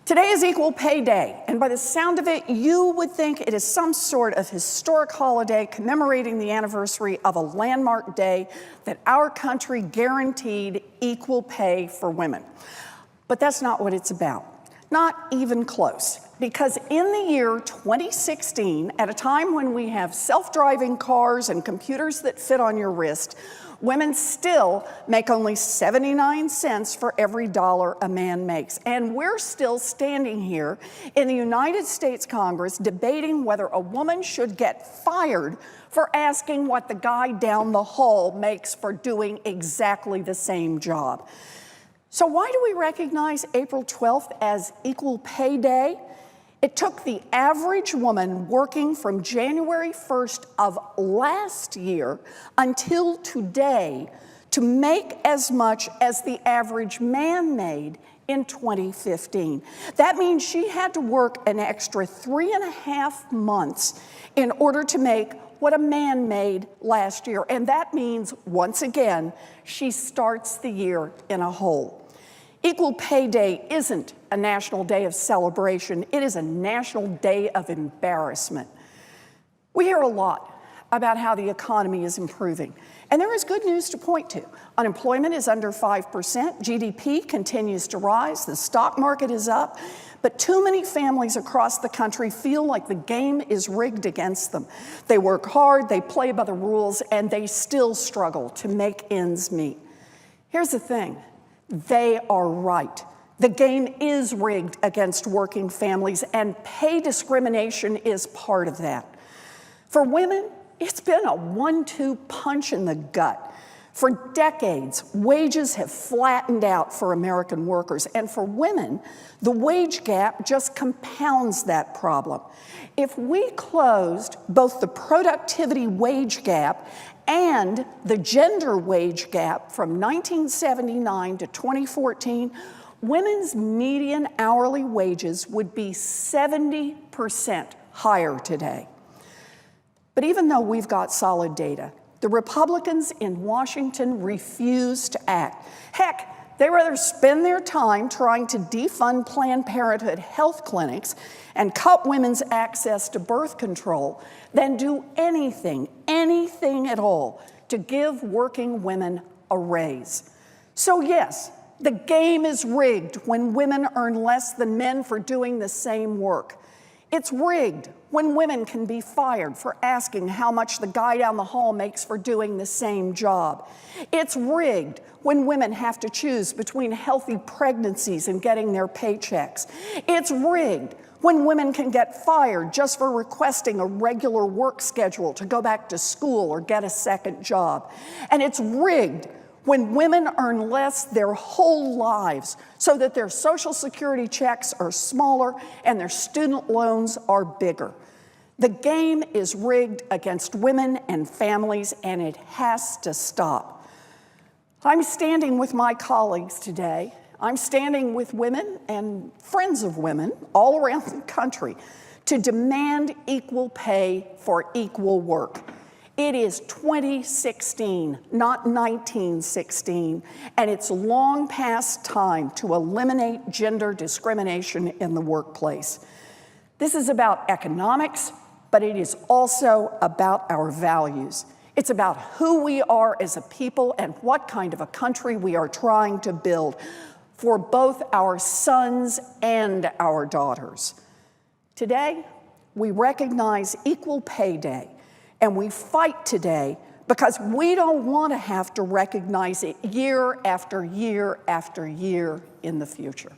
Today is Equal Pay Day, and by the sound of it, you would think it is some sort of historic holiday commemorating the anniversary of a landmark day that our country guaranteed equal pay for women. But that's not what it's about. Not even close. Because in the year 2016, at a time when we have self-driving cars and computers that fit on your wrist, women still make only 79 cents for every dollar a man makes. And we're still standing here in the United States Congress debating whether a woman should get fired for asking what the guy down the hall makes for doing exactly the same job. So why do we recognize April 12th as Equal Pay Day? It took the average woman working from January 1st of last year until today to make as much as the average man made in 2015. That means she had to work an extra 3.5 months in order to make what a man made last year. And that means, once again, she starts the year in a hole. Equal Pay Day isn't a national day of celebration. It is a national day of embarrassment. We hear a lot about how the economy is improving, and there is good news to point to. Unemployment is under 5%, GDP continues to rise, the stock market is up, but too many families across the country feel like the game is rigged against them. They work hard, they play by the rules, and they still struggle to make ends meet. Here's the thing. They are right. The game is rigged against working families, and pay discrimination is part of that. For women, it's been a 1-2 punch in the gut. For decades, wages have flattened out for American workers, and for women, the wage gap just compounds that problem. If we closed both the productivity wage gap and the gender wage gap from 1979 to 2014, women's median hourly wages would be 70% higher today. But even though we've got solid data, the Republicans in Washington refuse to act. Heck, they rather spend their time trying to defund Planned Parenthood health clinics and cut women's access to birth control than do anything at all to give working women a raise. So yes, the game is rigged when women earn less than men for doing the same work. It's rigged when women can be fired for asking how much the guy down the hall makes for doing the same job. It's rigged when women have to choose between healthy pregnancies and getting their paychecks. It's rigged when women can get fired just for requesting a regular work schedule to go back to school or get a second job. And it's rigged when women earn less their whole lives so that their Social Security checks are smaller and their student loans are bigger. The game is rigged against women and families, and it has to stop. I'm standing with my colleagues today. I'm standing with women and friends of women all around the country to demand equal pay for equal work. It is 2016, not 1916, and it's long past time to eliminate gender discrimination in the workplace. This is about economics, but it is also about our values. It's about who we are as a people and what kind of a country we are trying to build for both our sons and our daughters. Today, we recognize Equal Pay Day. And we fight today because we don't want to have to recognize it year after year after year in the future.